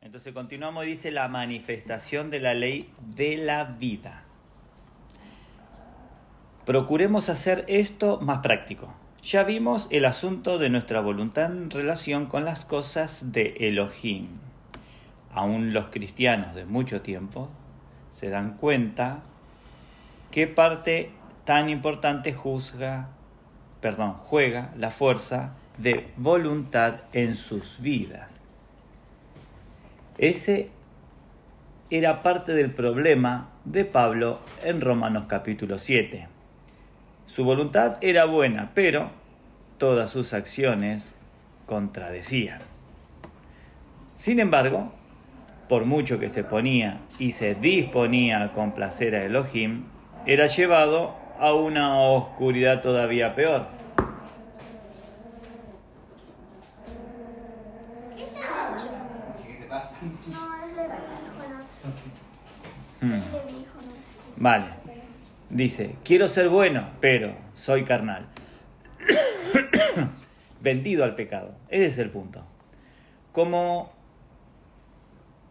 Entonces continuamos y dice la manifestación de la ley de la vida. Procuremos hacer esto más práctico. Ya vimos el asunto de nuestra voluntad en relación con las cosas de Elohim. Aún los cristianos de mucho tiempo se dan cuenta qué parte tan importante juega la fuerza de voluntad en sus vidas. Ese era parte del problema de Pablo en Romanos capítulo 7. Su voluntad era buena, pero todas sus acciones contradecían. Sin embargo, por mucho que se ponía y se disponía a complacer a Elohim, era llevado a una oscuridad todavía peor. Vale, dice, quiero ser bueno, pero soy carnal. Vendido al pecado, ese es el punto. Como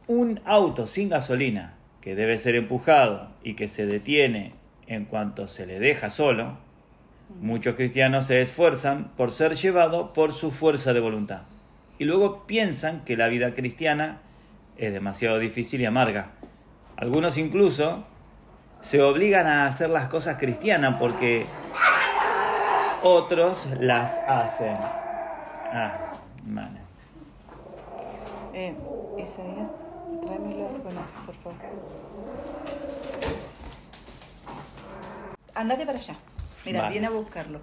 un auto sin gasolina que debe ser empujado y que se detiene en cuanto se le deja solo, muchos cristianos se esfuerzan por ser llevados por su fuerza de voluntad. Y luego piensan que la vida cristiana es demasiado difícil y amarga. Algunos incluso se obligan a hacer las cosas cristianas porque otros las hacen. Vale. Isaías, tráemelo con eso, por favor. Andate para allá. Mira, Vale. viene a buscarlo.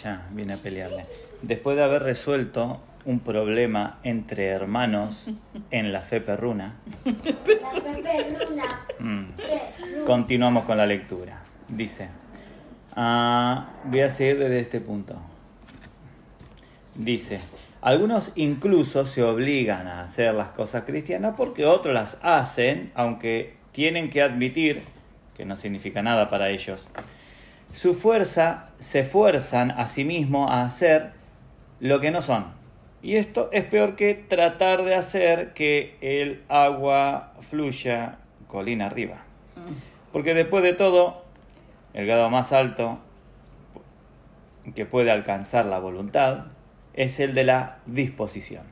Ya, viene a pelearle. Después de haber resuelto un problema entre hermanos en la fe perruna, continuamos con la lectura. Dice, voy a seguir desde este punto. Dice, algunos incluso se obligan a hacer las cosas cristianas porque otros las hacen, aunque tienen que admitir que no significa nada para ellos. Se esfuerzan a sí mismos a hacer lo que no son. Y esto es peor que tratar de hacer que el agua fluya colina arriba. Porque después de todo, el grado más alto que puede alcanzar la voluntad es el de la disposición.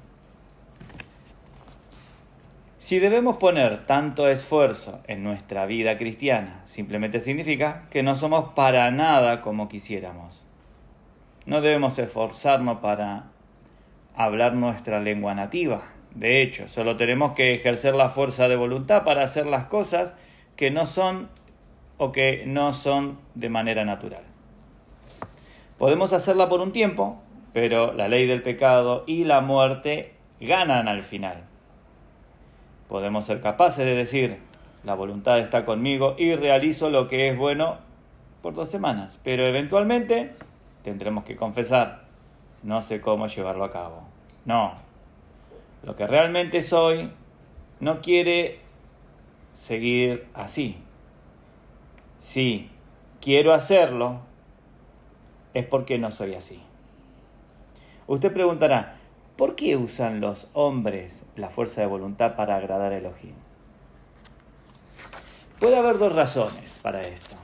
Si debemos poner tanto esfuerzo en nuestra vida cristiana, simplemente significa que no somos para nada como quisiéramos. No debemos esforzarnos para hablar nuestra lengua nativa. De hecho, solo tenemos que ejercer la fuerza de voluntad para hacer las cosas que no son o que no son de manera natural. Podemos hacerla por un tiempo, pero la ley del pecado y la muerte ganan al final. Podemos ser capaces de decir, la voluntad está conmigo y realizo lo que es bueno por 2 semanas, pero eventualmente tendremos que confesar, no sé cómo llevarlo a cabo. No, lo que realmente soy no quiere seguir así. Si quiero hacerlo, es porque no soy así. Usted preguntará, ¿por qué usan los hombres la fuerza de voluntad para agradar a Elohim? Puede haber 2 razones para esto.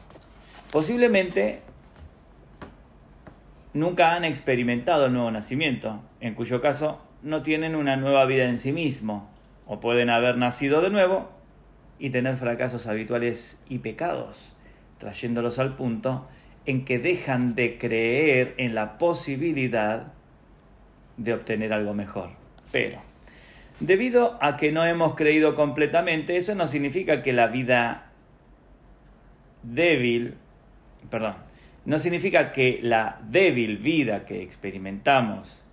Posiblemente nunca han experimentado el nuevo nacimiento, en cuyo caso no tienen una nueva vida en sí mismo, o pueden haber nacido de nuevo y tener fracasos habituales y pecados, trayéndolos al punto en que dejan de creer en la posibilidad de obtener algo mejor. Pero, debido a que no hemos creído completamente, eso no significa que la vida no significa que la débil vida que experimentamos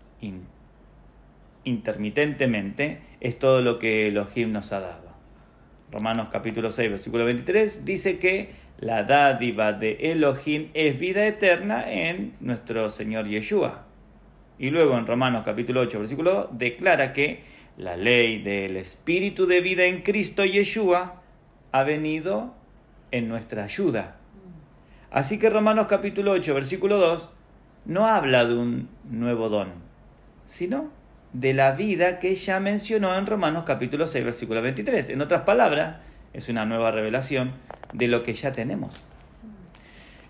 intermitentemente es todo lo que Elohim nos ha dado. Romanos capítulo 6, versículo 23 dice que la dádiva de Elohim es vida eterna en nuestro Señor Yeshua. Y luego en Romanos capítulo 8, versículo 2 declara que la ley del Espíritu de vida en Cristo Yeshua ha venido en nuestra ayuda. Así que Romanos capítulo 8, versículo 2 no habla de un nuevo don, sino de la vida que ya mencionó en Romanos capítulo 6, versículo 23. En otras palabras, es una nueva revelación de lo que ya tenemos.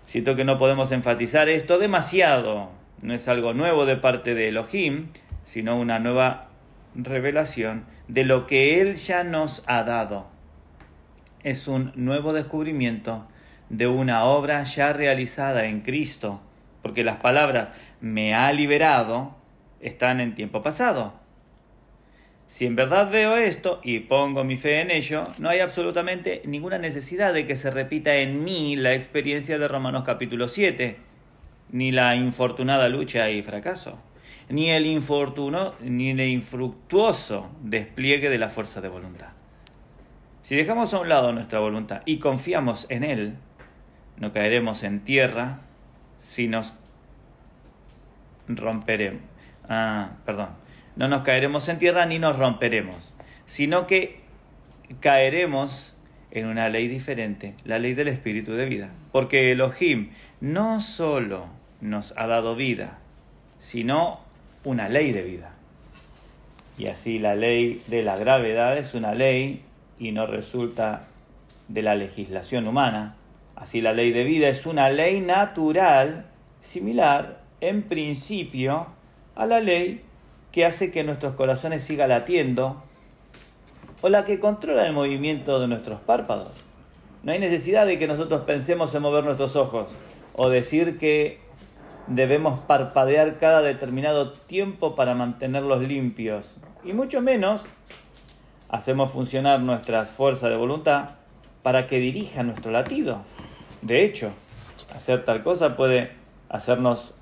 Siento que no podemos enfatizar esto demasiado. No es algo nuevo de parte de Elohim, sino una nueva revelación de lo que Él ya nos ha dado. Es un nuevo descubrimiento de una obra ya realizada en Cristo, porque las palabras "me ha liberado" están en tiempo pasado. Si en verdad veo esto y pongo mi fe en ello, no hay absolutamente ninguna necesidad de que se repita en mí la experiencia de Romanos capítulo 7, ni la infortunada lucha y fracaso, ni el infructuoso despliegue de la fuerza de voluntad. Si dejamos a un lado nuestra voluntad y confiamos en Él, no caeremos en tierra, si nos romperemos. No nos caeremos en tierra ni nos romperemos, sino que caeremos en una ley diferente, la ley del espíritu de vida. Porque Elohim no solo nos ha dado vida, sino una ley de vida. Y así la ley de la gravedad es una ley y no resulta de la legislación humana. Así la ley de vida es una ley natural, similar en principio a la ley que hace que nuestros corazones sigan latiendo o la que controla el movimiento de nuestros párpados. No hay necesidad de que nosotros pensemos en mover nuestros ojos o decir que debemos parpadear cada determinado tiempo para mantenerlos limpios, y mucho menos hacemos funcionar nuestras fuerzas de voluntad para que dirijan nuestro latido. De hecho, hacer tal cosa puede hacernos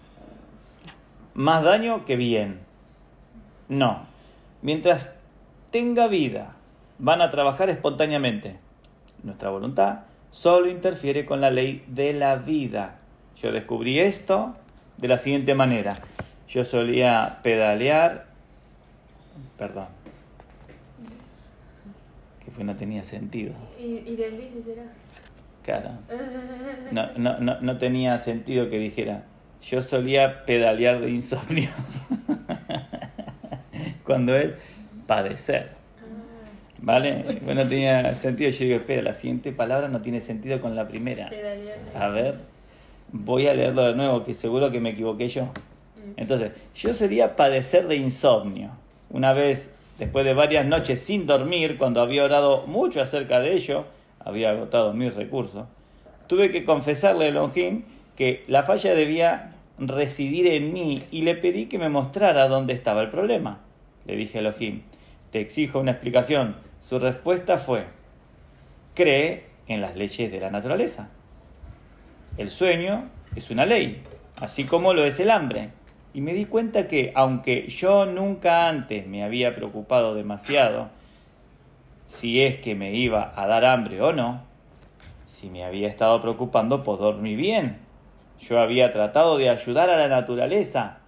más daño que bien. No, mientras tenga vida, van a trabajar espontáneamente. Nuestra voluntad solo interfiere con la ley de la vida. Yo descubrí esto de la siguiente manera. Yo solía pedalear, que fue, no tenía sentido. ¿Y del bici será? Claro. No tenía sentido que dijera, yo solía pedalear de insomnio. Cuando es padecer. ¿Vale? Bueno, no tenía sentido. Yo digo, espera, la siguiente palabra no tiene sentido con la primera. A ver, voy a leerlo de nuevo, que seguro que me equivoqué yo. Entonces, yo solía padecer de insomnio. Una vez, después de varias noches sin dormir, cuando había orado mucho acerca de ello, había agotado mis recursos, tuve que confesarle a Elohim que la falla debía residir en mí y le pedí que me mostrara dónde estaba el problema. Le dije a Elohim, te exijo una explicación. Su respuesta fue, cree en las leyes de la naturaleza. El sueño es una ley, así como lo es el hambre. Y me di cuenta que, aunque yo nunca antes me había preocupado demasiado si es que me iba a dar hambre o no, si me había estado preocupando por dormir bien, yo había tratado de ayudar a la naturaleza.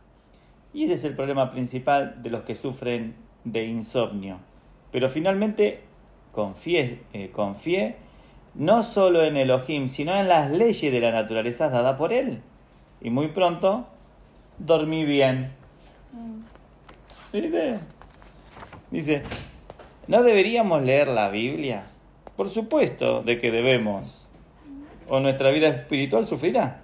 Y ese es el problema principal de los que sufren de insomnio. Pero finalmente confié no solo en Elohim, sino en las leyes de la naturaleza dadas por Él. Y muy pronto dormí bien. Dice, ¿no deberíamos leer la Biblia? Por supuesto de que debemos, o nuestra vida espiritual sufrirá.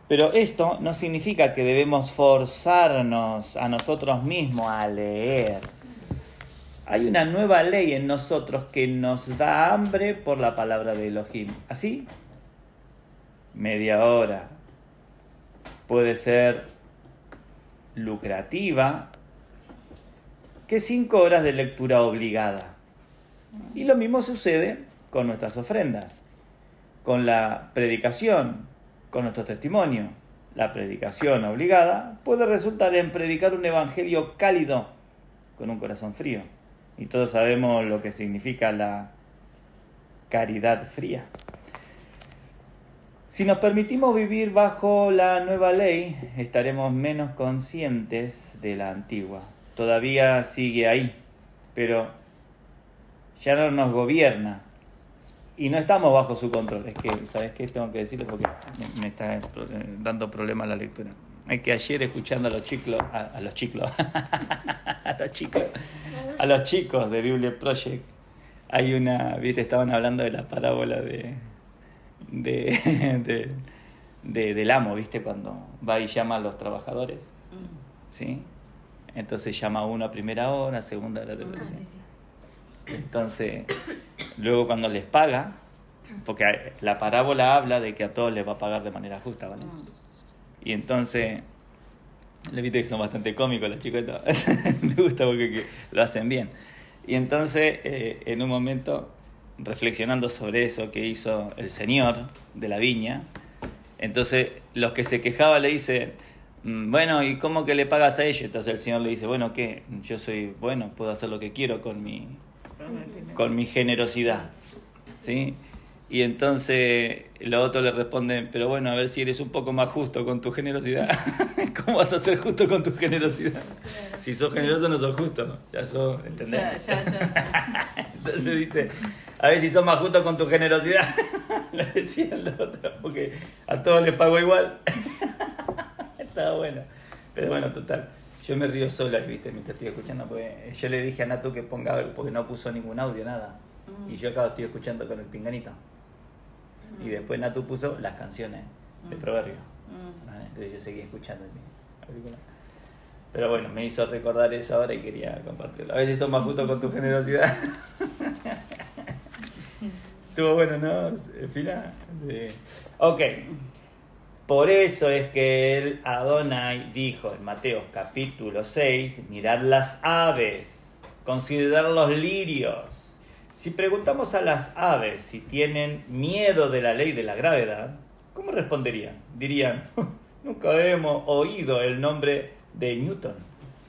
Pero esto no significa que debemos forzarnos a nosotros mismos a leer. Hay una nueva ley en nosotros que nos da hambre por la palabra de Elohim. ¿Así? Media hora. Puede ser lucrativa que 5 horas de lectura obligada. Y lo mismo sucede con nuestras ofrendas, con la predicación, con nuestro testimonio. La predicación obligada puede resultar en predicar un evangelio cálido con un corazón frío. Y todos sabemos lo que significa la caridad fría. Si nos permitimos vivir bajo la nueva ley, estaremos menos conscientes de la antigua. Todavía sigue ahí, pero ya no nos gobierna. Y no estamos bajo su control. Es que, ¿sabes qué? Tengo que decirlo porque me está dando problemas la lectura. Es que ayer escuchando a los chicos, a los chicos, a los chicos de Bible Project, hay una, viste, estaban hablando de la parábola del amo, viste, cuando va y llama a los trabajadores, ¿sí? Entonces llama a uno a primera hora, a segunda hora, tercera. Sí, sí. Entonces, luego cuando les paga, porque la parábola habla de que a todos les va a pagar de manera justa, ¿vale? Y entonces, le viste que son bastante cómicos los chicos, me gusta porque lo hacen bien. Y entonces, en un momento, reflexionando sobre eso que hizo el señor de la viña, entonces los que se quejaban le dicen, bueno, ¿y cómo que le pagas a ellos? Entonces el señor le dice, bueno, ¿qué? Yo soy bueno, puedo hacer lo que quiero con mi generosidad, ¿sí? Y entonces los otros le responden, pero bueno, a ver si eres un poco más justo con tu generosidad. ¿Cómo vas a ser justo con tu generosidad? Si sos generoso no sos justo, ya sos, ¿entendés? Ya. Entonces dice, a ver si sos más justo con tu generosidad. Le decían los otros, porque a todos les pago igual. Estaba bueno. Pero bueno, total. Yo me río sola, ¿viste? Mientras estoy escuchando, porque yo le dije a Natu que ponga, porque no puso ningún audio, nada. Y yo acá estoy escuchando con el pinganito. Y después Natu puso las canciones de Proverbio. ¿Vale? Entonces yo seguí escuchando en mi auricular. Pero bueno, me hizo recordar eso ahora y quería compartirlo. A ver si sos más justo con tu generosidad. Estuvo bueno, ¿no, Fina? Sí. Ok. Por eso es que el Adonai dijo en Mateo capítulo 6, mirad las aves, considerad los lirios. Si preguntamos a las aves si tienen miedo de la ley de la gravedad, ¿cómo responderían? Dirían, nunca hemos oído el nombre de Newton.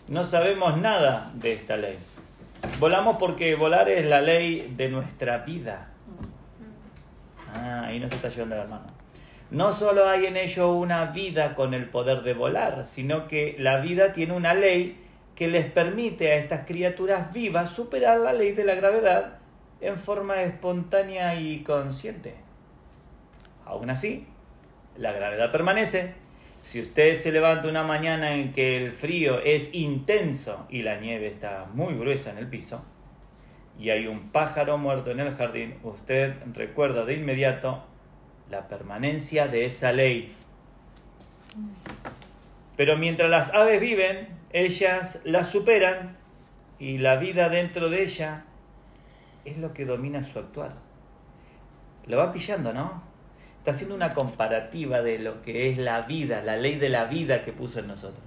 No sabemos nada de esta ley. Volamos porque volar es la ley de nuestra vida. Ahí nos está llevando la mano. No solo hay en ello una vida con el poder de volar, sino que la vida tiene una ley que les permite a estas criaturas vivas superar la ley de la gravedad en forma espontánea y consciente. Aún así, la gravedad permanece. Si usted se levanta una mañana en que el frío es intenso y la nieve está muy gruesa en el piso, y hay un pájaro muerto en el jardín, usted recuerda de inmediato la permanencia de esa ley. Pero mientras las aves viven, ellas la superan y la vida dentro de ella es lo que domina su actuar. Lo va pillando, ¿no? Está haciendo una comparativa de lo que es la vida, la ley de la vida que puso en nosotros.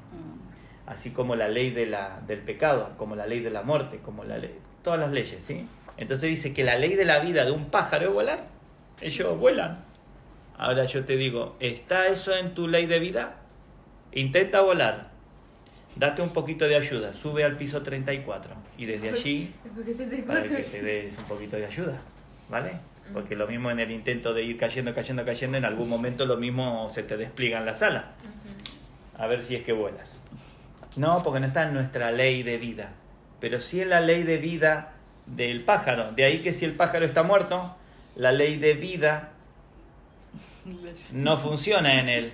Así como la ley del pecado, como la ley de la muerte, como la ley, todas las leyes, ¿sí? Entonces dice que la ley de la vida de un pájaro es volar. Ellos vuelan. Ahora yo te digo, ¿está eso en tu ley de vida? Intenta volar. Date un poquito de ayuda. Sube al piso 34 y desde allí para que te des un poquito de ayuda, ¿vale? Porque lo mismo en el intento de ir cayendo, en algún momento lo mismo se te despliega en la sala. A ver si es que vuelas. No, porque no está en nuestra ley de vida, pero sí en la ley de vida del pájaro. De ahí que si el pájaro está muerto, la ley de vida no funciona en él.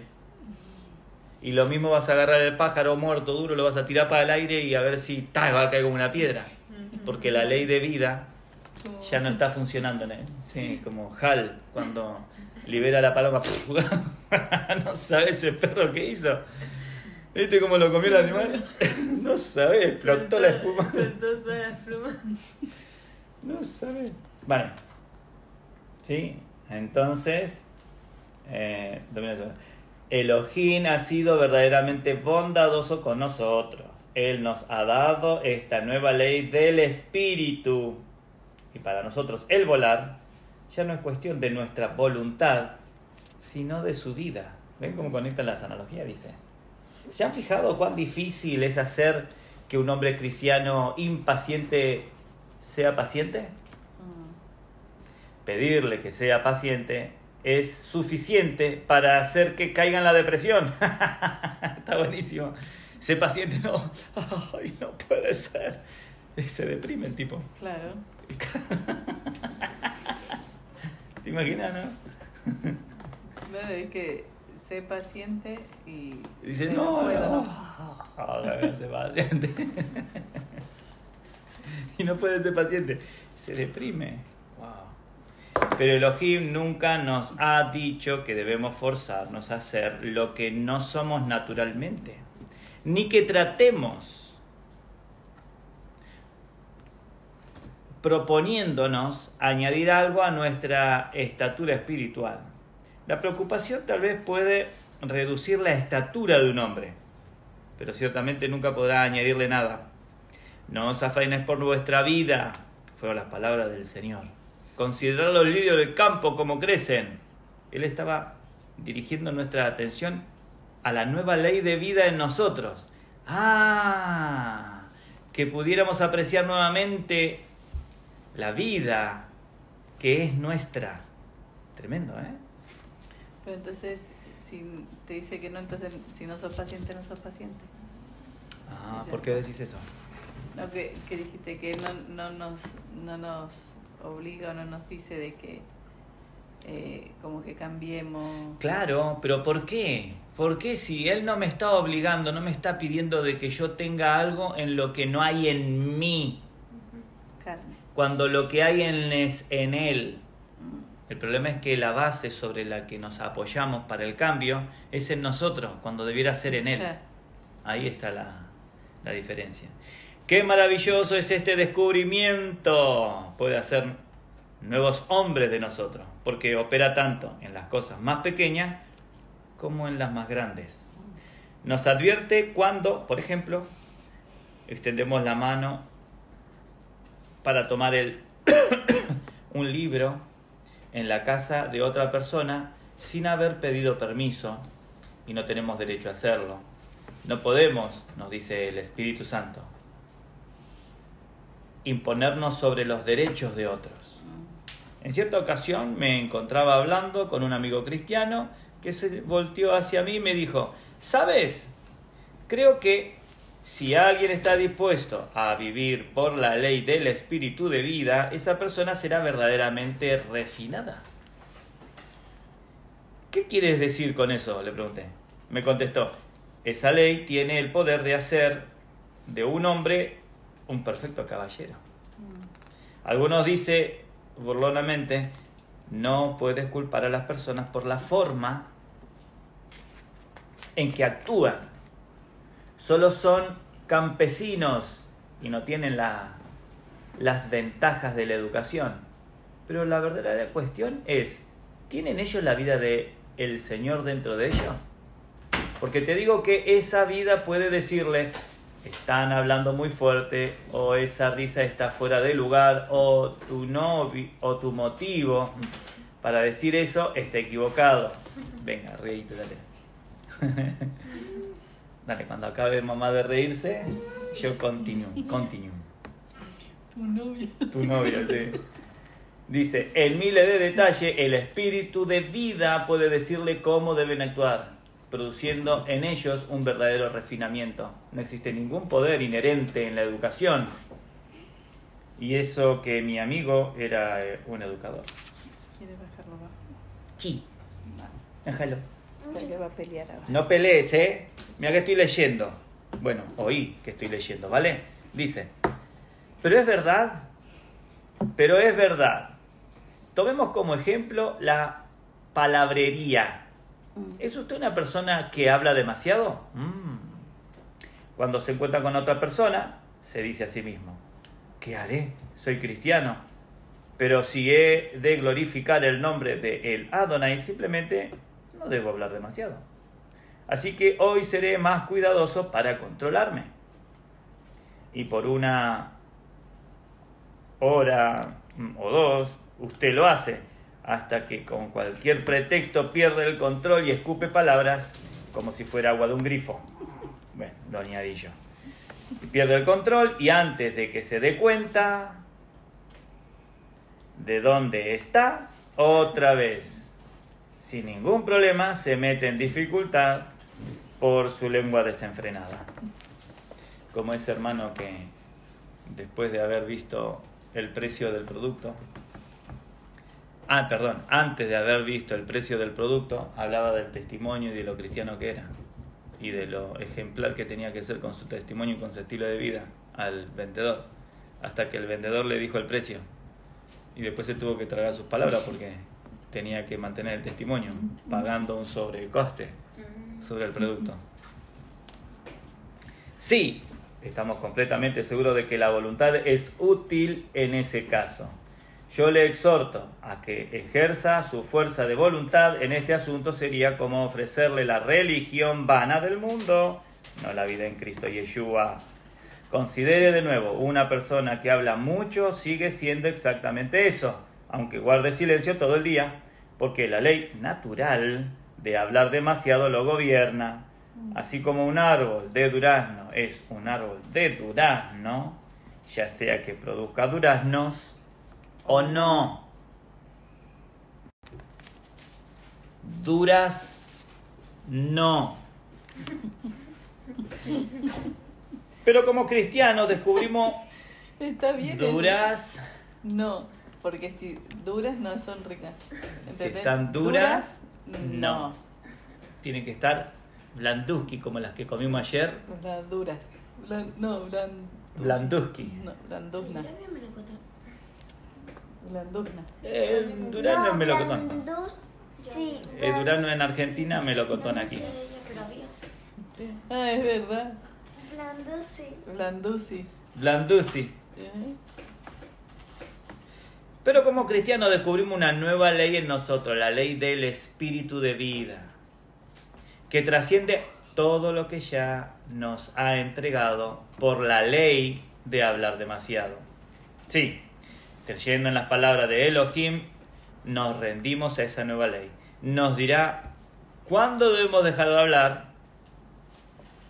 Y lo mismo vas a agarrar el pájaro muerto duro, lo vas a tirar para el aire y a ver si va a caer como una piedra. Porque la ley de vida ya no está funcionando en él. Sí, como Hal cuando libera la paloma. No sabes ese perro que hizo. ¿Viste cómo lo comió el animal? No sabes, explotó la espuma. Soltó toda la espuma. No sabes. Vale. Sí, entonces, Elohim ha sido verdaderamente bondadoso con nosotros. Él nos ha dado esta nueva ley del espíritu. Y para nosotros el volar ya no es cuestión de nuestra voluntad, sino de su vida. ¿Ven cómo conectan las analogías? Dice. ¿Se han fijado cuán difícil es hacer que un hombre cristiano impaciente sea paciente? Pedirle que sea paciente es suficiente para hacer que caiga en la depresión. Está buenísimo. Sé paciente, no. Ay, no puede ser. Y se deprime el tipo. Claro. ¿Te imaginas, no? No, es que sé paciente y... Dice, pero no, puedo, no. Ahora sé paciente. Y no puede ser paciente. Se deprime. Wow. Pero Elohim nunca nos ha dicho que debemos forzarnos a hacer lo que no somos naturalmente. Ni que tratemos proponiéndonos añadir algo a nuestra estatura espiritual. La preocupación tal vez puede reducir la estatura de un hombre, pero ciertamente nunca podrá añadirle nada. No os afanéis por vuestra vida, fueron las palabras del Señor. Considerad los lirios del campo como crecen. Él estaba dirigiendo nuestra atención a la nueva ley de vida en nosotros. Que pudiéramos apreciar nuevamente la vida que es nuestra. Tremendo, ¿eh? Pero entonces, si te dice que no, entonces si no sos paciente, no sos paciente. ¿Por qué decís eso? No, que dijiste que no nos obliga o no nos dice de que como que cambiemos. Claro, pero ¿por qué? ¿Por qué si él no me está obligando, no me está pidiendo de que yo tenga algo en lo que no hay en mí? Carne. Cuando lo que hay es en él. El problema es que la base sobre la que nos apoyamos para el cambio es en nosotros, cuando debiera ser en él. Ahí está la diferencia. ¡Qué maravilloso es este descubrimiento! Puede hacer nuevos hombres de nosotros, porque opera tanto en las cosas más pequeñas como en las más grandes. Nos advierte cuando, por ejemplo, extendemos la mano para tomar un libro en la casa de otra persona sin haber pedido permiso y no tenemos derecho a hacerlo. No podemos, nos dice el Espíritu Santo, imponernos sobre los derechos de otros. En cierta ocasión me encontraba hablando con un amigo cristiano que se volteó hacia mí y me dijo, ¿sabes? Creo que si alguien está dispuesto a vivir por la ley del espíritu de vida, esa persona será verdaderamente refinada. ¿Qué quieres decir con eso?, le pregunté. Me contestó, esa ley tiene el poder de hacer de un hombre un perfecto caballero. Algunos dicen burlonamente, no puedes culpar a las personas por la forma en que actúan. Solo son campesinos y no tienen las ventajas de la educación. Pero la verdadera cuestión es, ¿tienen ellos la vida del Señor dentro de ellos? Porque te digo que esa vida puede decirle, están hablando muy fuerte, o esa risa está fuera de lugar, o tu novio, o tu motivo para decir eso está equivocado. Venga, reíte, dale. Dale, cuando acabe mamá de reírse, yo continúo. Tu novio, sí. Dice, en miles de detalle, el espíritu de vida puede decirle cómo deben actuar, produciendo en ellos un verdadero refinamiento. No existe ningún poder inherente en la educación. Y eso que mi amigo era un educador. ¿Quieres bajarlo abajo? Sí. Déjalo. Porque va a pelear ahora. No pelees, ¿eh? Mira que estoy leyendo. Bueno, oí que estoy leyendo, ¿vale? Dice, pero es verdad. Tomemos como ejemplo la palabrería. ¿Es usted una persona que habla demasiado? Cuando se encuentra con otra persona, se dice a sí mismo, ¿qué haré? Soy cristiano. Pero si he de glorificar el nombre de el Adonai, simplemente no debo hablar demasiado. Así que hoy seré más cuidadoso para controlarme. Y por una hora o dos, usted lo hace, hasta que con cualquier pretexto pierde el control y escupe palabras como si fuera agua de un grifo. Bueno, lo añadí yo. Y pierde el control y antes de que se dé cuenta de dónde está, otra vez, sin ningún problema, se mete en dificultad por su lengua desenfrenada. Como ese hermano que, después de haber visto el precio del producto, Perdón, antes de haber visto el precio del producto, hablaba del testimonio y de lo cristiano que era. Y de lo ejemplar que tenía que ser con su testimonio y con su estilo de vida al vendedor. Hasta que el vendedor le dijo el precio. Y después se tuvo que tragar sus palabras porque tenía que mantener el testimonio, pagando un sobrecoste sobre el producto. Sí, estamos completamente seguros de que la voluntad es útil en ese caso. Yo le exhorto a que ejerza su fuerza de voluntad en este asunto. Sería como ofrecerle la religión vana del mundo, no la vida en Cristo Yeshua. Considere de nuevo, una persona que habla mucho sigue siendo exactamente eso, aunque guarde silencio todo el día, porque la ley natural de hablar demasiado lo gobierna. Así como un árbol de durazno es un árbol de durazno, ya sea que produzca duraznos o no. No. Pero como cristianos descubrimos Está bien. No, porque si duras no son ricas. ¿Entendés? Si están duras, no. Tienen que estar blanduski como las que comimos ayer. Blanduras. Blanduski. No, blanduzna. Blanduzna. Durazno es melocotón. Sí. Durazno en Argentina, melocotón aquí. Ah, es verdad. Blandusi. Blandusi. Pero como cristianos descubrimos una nueva ley en nosotros, la ley del espíritu de vida, que trasciende todo lo que ya nos ha entregado por la ley de hablar demasiado. Sí, creyendo en las palabras de Elohim, nos rendimos a esa nueva ley. Nos dirá cuándo debemos dejar de hablar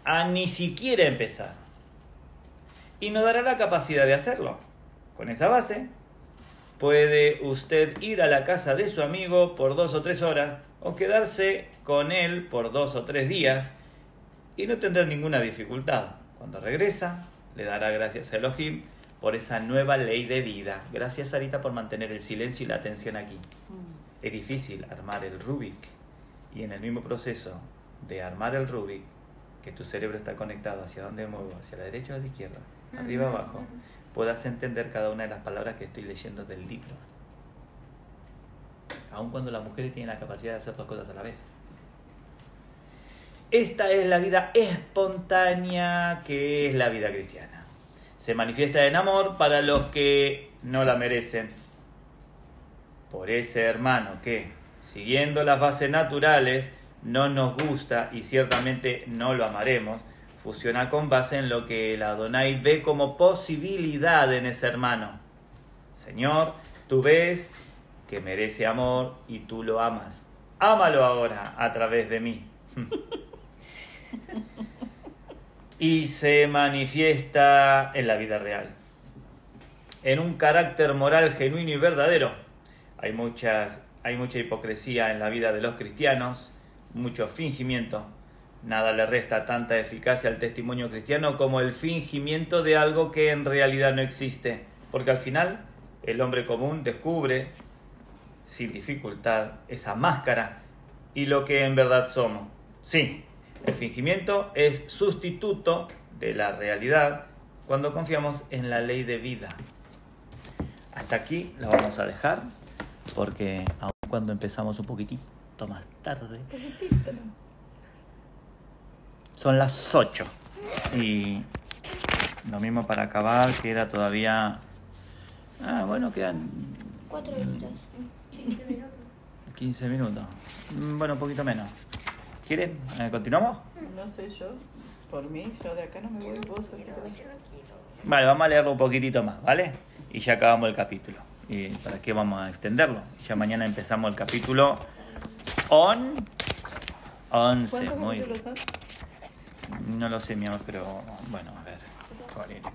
a ni siquiera empezar. Y nos dará la capacidad de hacerlo. Con esa base, puede usted ir a la casa de su amigo por 2 o 3 horas o quedarse con él por 2 o 3 días y no tendrá ninguna dificultad. Cuando regresa, le dará gracias a Elohim por esa nueva ley de vida. Gracias, Sarita, por mantener el silencio y la atención aquí. Es difícil armar el Rubik, y en el mismo proceso de armar el Rubik, que tu cerebro está conectado hacia dónde muevo, hacia la derecha o a la izquierda, arriba o abajo, puedas entender cada una de las palabras que estoy leyendo del libro. Aun cuando las mujeres tienen la capacidad de hacer 2 cosas a la vez. Esta es la vida espontánea que es la vida cristiana. Se manifiesta en amor para los que no la merecen. Por ese hermano que, siguiendo las bases naturales, no nos gusta y ciertamente no lo amaremos, fusiona con base en lo que el Adonai ve como posibilidad en ese hermano. Señor, tú ves que merece amor y tú lo amas. Ámalo ahora a través de mí. Y se manifiesta en la vida real, en un carácter moral genuino y verdadero. Hay mucha hipocresía en la vida de los cristianos, mucho fingimiento. Nada le resta tanta eficacia al testimonio cristiano como el fingimiento de algo que en realidad no existe, porque al final el hombre común descubre sin dificultad esa máscara y lo que en verdad somos. Sí, el fingimiento es sustituto de la realidad cuando confiamos en la ley de vida. Hasta aquí lo vamos a dejar, porque aun cuando empezamos un poquitito más tarde, son las 8 y lo mismo para acabar, queda todavía... quedan 4 minutos. 15 minutos. 15 minutos. Bueno, un poquito menos. ¿Quieren? ¿Continuamos? No sé yo. Por mí, yo de acá no me voy. Vos Vale, vamos a leerlo un poquitito más, ¿vale? Y ya acabamos el capítulo. ¿Y para qué vamos a extenderlo? Ya mañana empezamos el capítulo 11. Muy bien. Son? No lo sé, mi amor, pero bueno, a ver.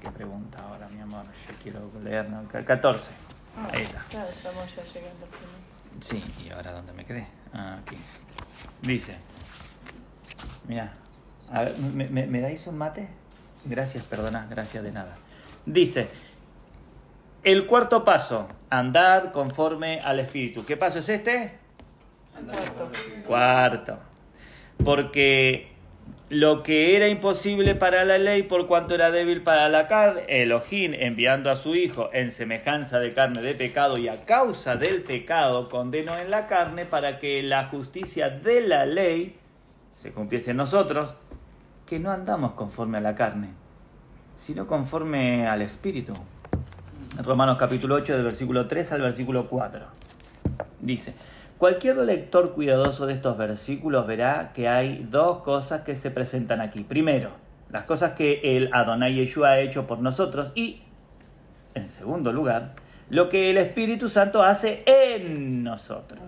¿Qué pregunta ahora, mi amor? Yo quiero leer, ¿no? 14. Ahí está. Claro, estamos ya llegando al final. Sí, ¿y ahora dónde me quedé? Aquí. Dice, mira, a ver, ¿me dais un mate? Gracias, perdona, gracias de nada. Dice, el cuarto paso andad conforme al Espíritu. ¿Qué paso es este? Cuarto. Porque lo que era imposible para la ley, por cuanto era débil para la carne, Elohim, enviando a su Hijo en semejanza de carne de pecado y a causa del pecado, condenó en la carne para que la justicia de la ley se cumpliese en nosotros, que no andamos conforme a la carne, sino conforme al Espíritu. Romanos capítulo 8, del versículo 3 al versículo 4. Dice: cualquier lector cuidadoso de estos versículos verá que hay dos cosas que se presentan aquí. Primero, las cosas que el Adonai Yeshua ha hecho por nosotros y, en segundo lugar, lo que el Espíritu Santo hace en nosotros.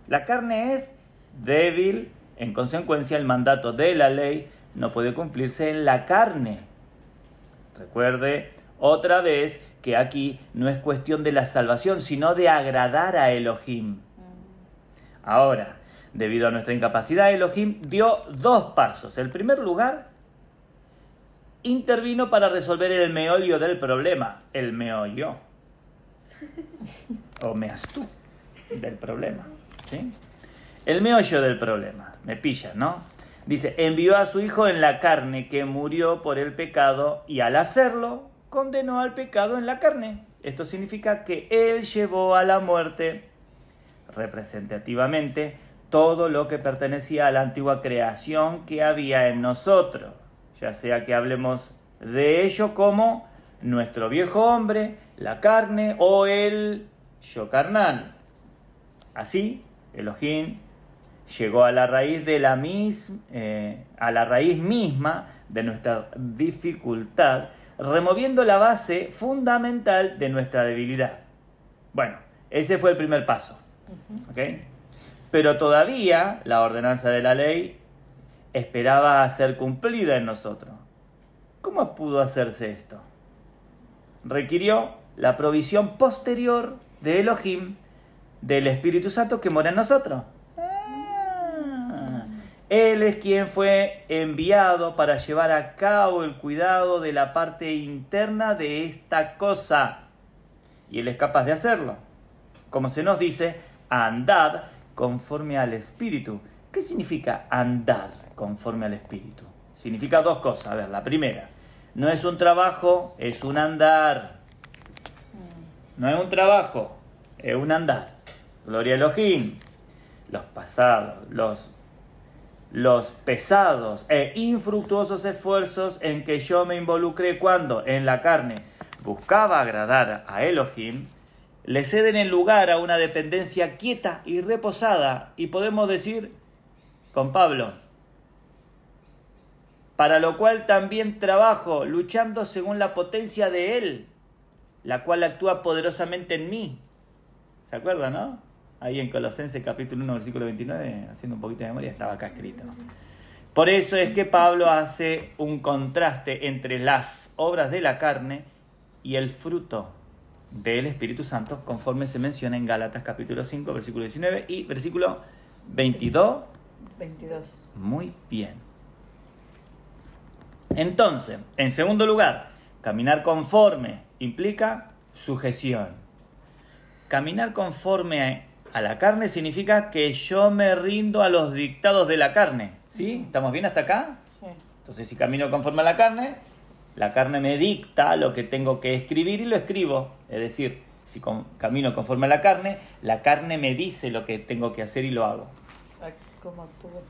La carne es débil, en consecuencia el mandato de la ley no puede cumplirse en la carne. Recuerde otra vez que aquí no es cuestión de la salvación, sino de agradar a Elohim. Ahora, debido a nuestra incapacidad, Elohim dio dos pasos. En primer lugar, intervino para resolver el meollo del problema. El meollo. O meas tú del problema. ¿Sí? El meollo del problema. Me pillan, ¿no? Dice: envió a su Hijo en la carne, que murió por el pecado, y al hacerlo, condenó al pecado en la carne. Esto significa que Él llevó a la muerte, representativamente, todo lo que pertenecía a la antigua creación que había en nosotros, ya sea que hablemos de ello como nuestro viejo hombre, la carne o el yo carnal. Así, Elohim llegó a la raíz de a la raíz misma de nuestra dificultad, removiendo la base fundamental de nuestra debilidad. Bueno, ese fue el primer paso. ¿Okay? Pero todavía la ordenanza de la ley esperaba ser cumplida en nosotros. ¿Cómo pudo hacerse esto? Requirió la provisión posterior de Elohim, del Espíritu Santo que mora en nosotros. Él es quien fue enviado para llevar a cabo el cuidado de la parte interna de esta cosa. Y Él es capaz de hacerlo. Como se nos dice, andad conforme al Espíritu. ¿Qué significa andar conforme al Espíritu? Significa dos cosas. A ver, la primera, no es un trabajo, es un andar. No es un trabajo, es un andar. Gloria a Elohim. Los pasados, los pesados e infructuosos esfuerzos en que yo me involucré cuando en la carne buscaba agradar a Elohim, le ceden el lugar a una dependencia quieta y reposada, y podemos decir con Pablo: para lo cual también trabajo, luchando según la potencia de Él, la cual actúa poderosamente en mí. ¿Se acuerdan, no? Ahí en Colosenses capítulo 1, versículo 29, haciendo un poquito de memoria, estaba acá escrito. Por eso es que Pablo hace un contraste entre las obras de la carne y el fruto del Espíritu Santo, conforme se menciona en Gálatas capítulo 5, versículo 19 y versículo 22. Muy bien. Entonces, en segundo lugar, caminar conforme implica sujeción. Caminar conforme a la carne significa que yo me rindo a los dictados de la carne. ¿Sí? ¿Estamos bien hasta acá? Sí. Entonces, si camino conforme a la carne me dicta lo que tengo que escribir y lo escribo. Es decir, si camino conforme a la carne me dice lo que tengo que hacer y lo hago. ¿Cómo actúo?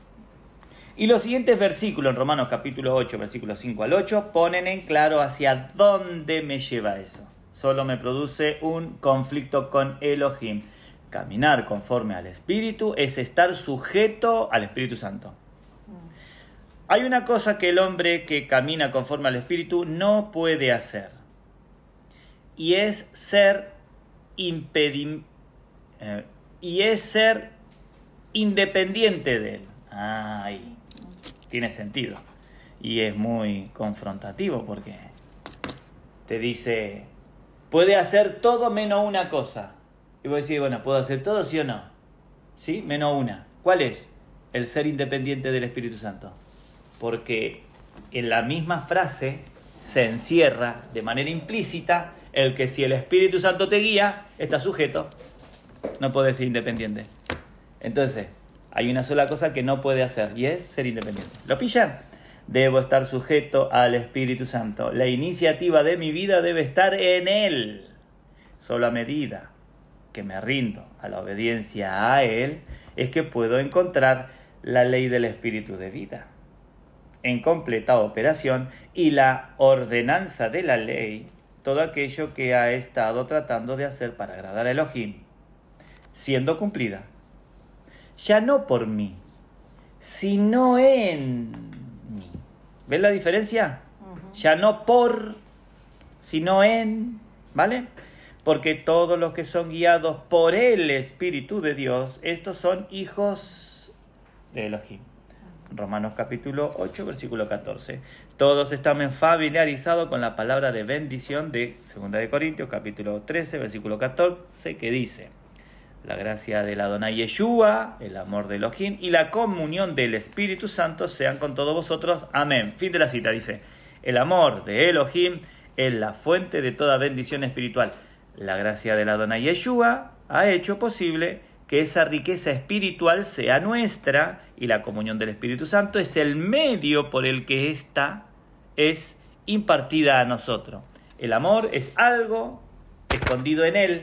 Y los siguientes versículos, en Romanos capítulo 8, versículos 5 al 8, ponen en claro hacia dónde me lleva eso. Solo me produce un conflicto con Elohim. Caminar conforme al Espíritu es estar sujeto al Espíritu Santo. Hay una cosa que el hombre que camina conforme al Espíritu no puede hacer, y es ser independiente de él. Ahí tiene sentido. Y es muy confrontativo porque te dice, puede hacer todo menos una cosa. Y vos decís, bueno, ¿puedo hacer todo, sí o no? Sí, menos una. ¿Cuál es? El ser independiente del Espíritu Santo. Porque en la misma frase se encierra de manera implícita el que si el Espíritu Santo te guía, estás sujeto. No puedes ser independiente. Entonces, hay una sola cosa que no puede hacer y es ser independiente. ¿Lo pillan? Debo estar sujeto al Espíritu Santo. La iniciativa de mi vida debe estar en Él. Solo a medida que me rindo a la obediencia a Él, es que puedo encontrar la ley del Espíritu de vida en completa operación y la ordenanza de la ley, todo aquello que ha estado tratando de hacer para agradar a Elohim, siendo cumplida, ya no por mí, sino en mí. ¿Ves la diferencia? Ya no por, sino en, ¿vale? Porque todos los que son guiados por el Espíritu de Dios, estos son hijos de Elohim. Romanos capítulo 8, versículo 14. Todos estamos familiarizados con la palabra de bendición de 2 de Corintios, capítulo 13, versículo 14, que dice: la gracia del Adonai Yeshua, el amor de Elohim y la comunión del Espíritu Santo sean con todos vosotros. Amén. Fin de la cita. Dice: el amor de Elohim es la fuente de toda bendición espiritual. La gracia del Adonai Yeshua ha hecho posible que esa riqueza espiritual sea nuestra, y la comunión del Espíritu Santo es el medio por el que ésta es impartida a nosotros. El amor es algo escondido en Él,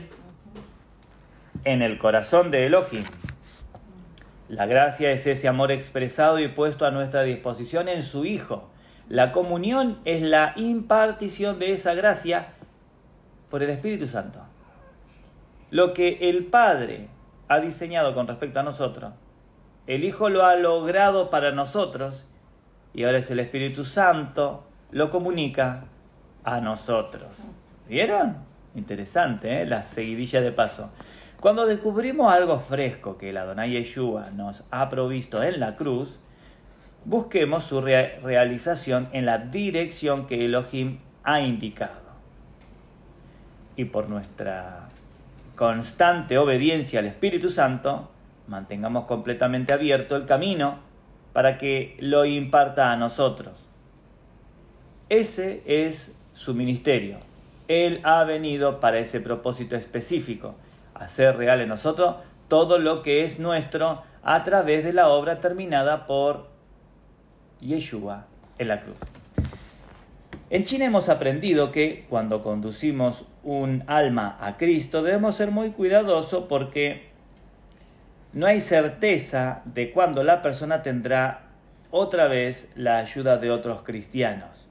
en el corazón de Elohim. La gracia es ese amor expresado y puesto a nuestra disposición en su Hijo. La comunión es la impartición de esa gracia por el Espíritu Santo. Lo que el Padre ha diseñado con respecto a nosotros, el Hijo lo ha logrado para nosotros, y ahora es el Espíritu Santo lo comunica a nosotros. ¿Vieron? Interesante, ¿eh? La seguidilla de paso. Cuando descubrimos algo fresco que el Adonai Yeshua nos ha provisto en la cruz, busquemos su realización en la dirección que Elohim ha indicado. Y por nuestra constante obediencia al Espíritu Santo, mantengamos completamente abierto el camino para que lo imparta a nosotros. Ese es su ministerio. Él ha venido para ese propósito específico, hacer real en nosotros todo lo que es nuestro a través de la obra terminada por Yeshua en la cruz. En China hemos aprendido que cuando conducimos un alma a Cristo debemos ser muy cuidadosos porque no hay certeza de cuándo la persona tendrá otra vez la ayuda de otros cristianos.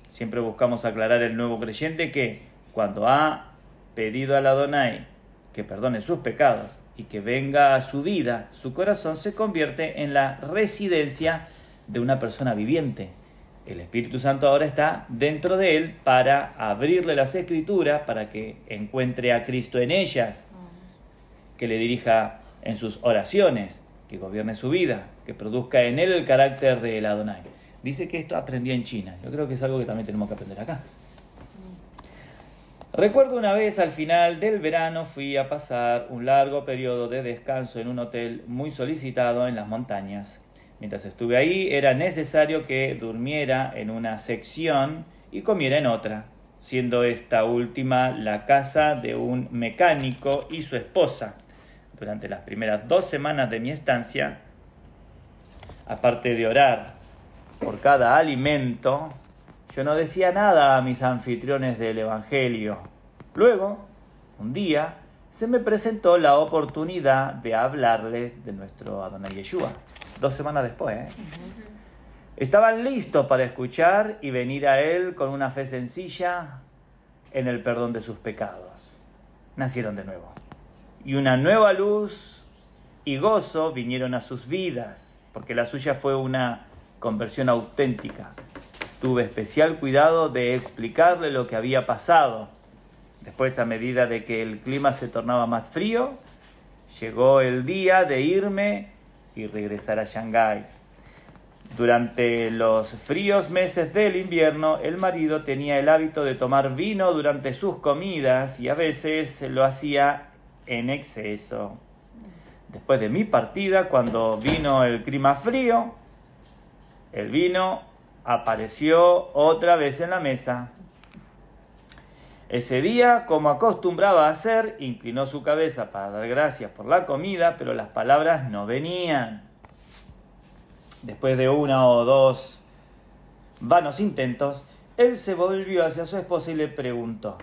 Siempre buscamos aclarar al nuevo creyente que cuando ha pedido al Adonai que perdone sus pecados y que venga a su vida, su corazón se convierte en la residencia de una persona viviente. El Espíritu Santo ahora está dentro de él para abrirle las Escrituras, para que encuentre a Cristo en ellas, que le dirija en sus oraciones, que gobierne su vida, que produzca en él el carácter del Adonai. Dice que esto aprendió en China. Yo creo que es algo que también tenemos que aprender acá. Recuerdo una vez al final del verano fui a pasar un largo periodo de descanso en un hotel muy solicitado en las montañas. Mientras estuve ahí era necesario que durmiera en una sección y comiera en otra, siendo esta última la casa de un mecánico y su esposa. Durante las primeras 2 semanas de mi estancia, aparte de orar por cada alimento, yo no decía nada a mis anfitriones del Evangelio. Luego, un día, se me presentó la oportunidad de hablarles de nuestro Adonai Yeshua. 2 semanas después, ¿eh? Estaban listos para escuchar y venir a Él con una fe sencilla en el perdón de sus pecados. Nacieron de nuevo. Y una nueva luz y gozo vinieron a sus vidas, porque la suya fue una conversión auténtica. Tuve especial cuidado de explicarle lo que había pasado. Después, a medida de que el clima se tornaba más frío, llegó el día de irme y regresar a Shanghái. Durante los fríos meses del invierno, el marido tenía el hábito de tomar vino durante sus comidas y a veces lo hacía en exceso. Después de mi partida, cuando vino el clima frío, el vino apareció otra vez en la mesa. Ese día, como acostumbraba a hacer, inclinó su cabeza para dar gracias por la comida, pero las palabras no venían. Después de 1 o 2 vanos intentos, él se volvió hacia su esposa y le preguntó: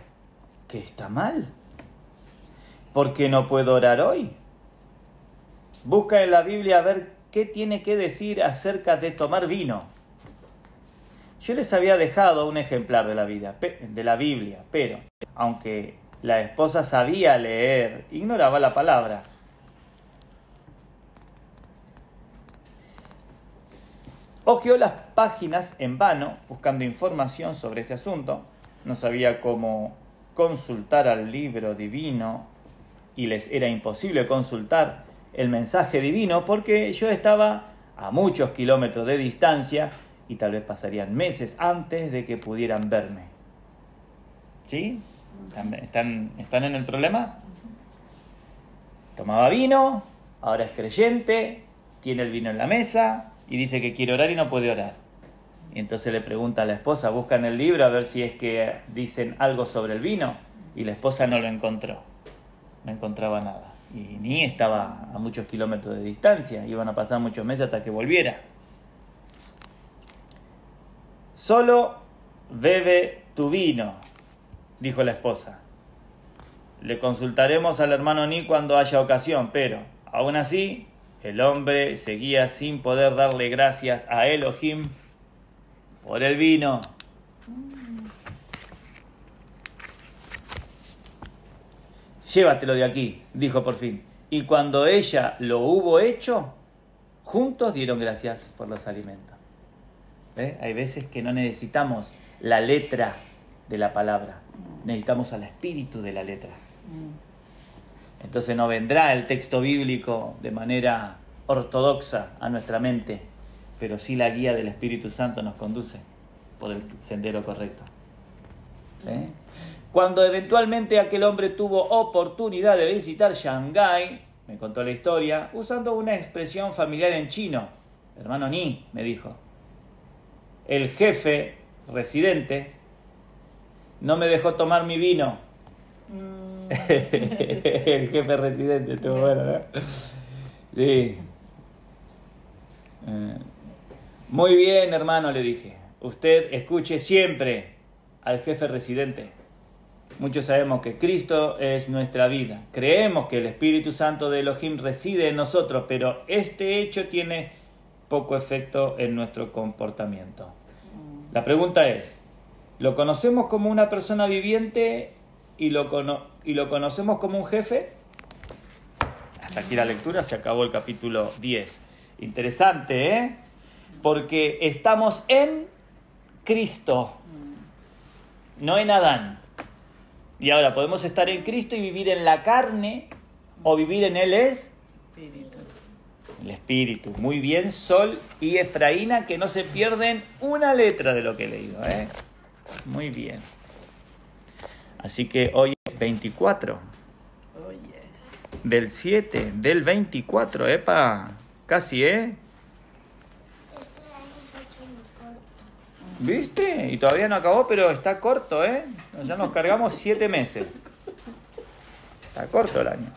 ¿qué está mal? ¿Por qué no puedo orar hoy? Busca en la Biblia a ver qué tiene que decir acerca de tomar vino. Yo les había dejado un ejemplar de la Biblia, pero aunque la esposa sabía leer, ignoraba la palabra. Hojeó las páginas en vano, buscando información sobre ese asunto. No sabía cómo consultar al libro divino y les era imposible consultar el mensaje divino porque yo estaba a muchos kilómetros de distancia y tal vez pasarían meses antes de que pudieran verme. ¿Sí? ¿Están en el problema? Tomaba vino, ahora es creyente, tiene el vino en la mesa y dice que quiere orar y no puede orar. Y entonces le pregunta a la esposa, busca en el libro a ver si es que dicen algo sobre el vino, y la esposa no lo encontró, no encontraba nada. Y ni estaba a muchos kilómetros de distancia, iban a pasar muchos meses hasta que volviera. Solo bebe tu vino, dijo la esposa. Le consultaremos al hermano Ni cuando haya ocasión, pero aún así el hombre seguía sin poder darle gracias a Elohim por el vino. Llévatelo de aquí, dijo por fin. Y cuando ella lo hubo hecho, juntos dieron gracias por los alimentos. ¿Ve? Hay veces que no necesitamos la letra de la palabra, necesitamos al espíritu de la letra. Entonces no vendrá el texto bíblico de manera ortodoxa a nuestra mente, pero sí la guía del Espíritu Santo nos conduce por el sendero correcto. ¿Eh? Cuando eventualmente aquel hombre tuvo oportunidad de visitar Shanghái, me contó la historia, usando una expresión familiar en chino. Hermano Ni, me dijo, el jefe residente no me dejó tomar mi vino. El jefe residente, estuvo bueno, ¿no? Sí. Muy bien, hermano, le dije. Usted escuche siempre al jefe residente. Muchos sabemos que Cristo es nuestra vida. Creemos que el Espíritu Santo de Elohim reside en nosotros, pero este hecho tiene poco efecto en nuestro comportamiento. La pregunta es, ¿lo conocemos como una persona viviente y lo conocemos como un jefe? Hasta aquí la lectura, se acabó el capítulo 10. Interesante, ¿eh? Porque estamos en Cristo, no en Adán. Y ahora podemos estar en Cristo y vivir en la carne o vivir en el Espíritu. El Espíritu. Muy bien, Sol y Efraína, que no se pierden una letra de lo que he leído, ¿eh? Muy bien. Así que hoy es 24. Oh, yes. Del 7, del 24, epa, casi, ¿eh? ¿Viste? Y todavía no acabó, pero está corto, ¿eh? Ya nos cargamos 7 meses. Está corto el año.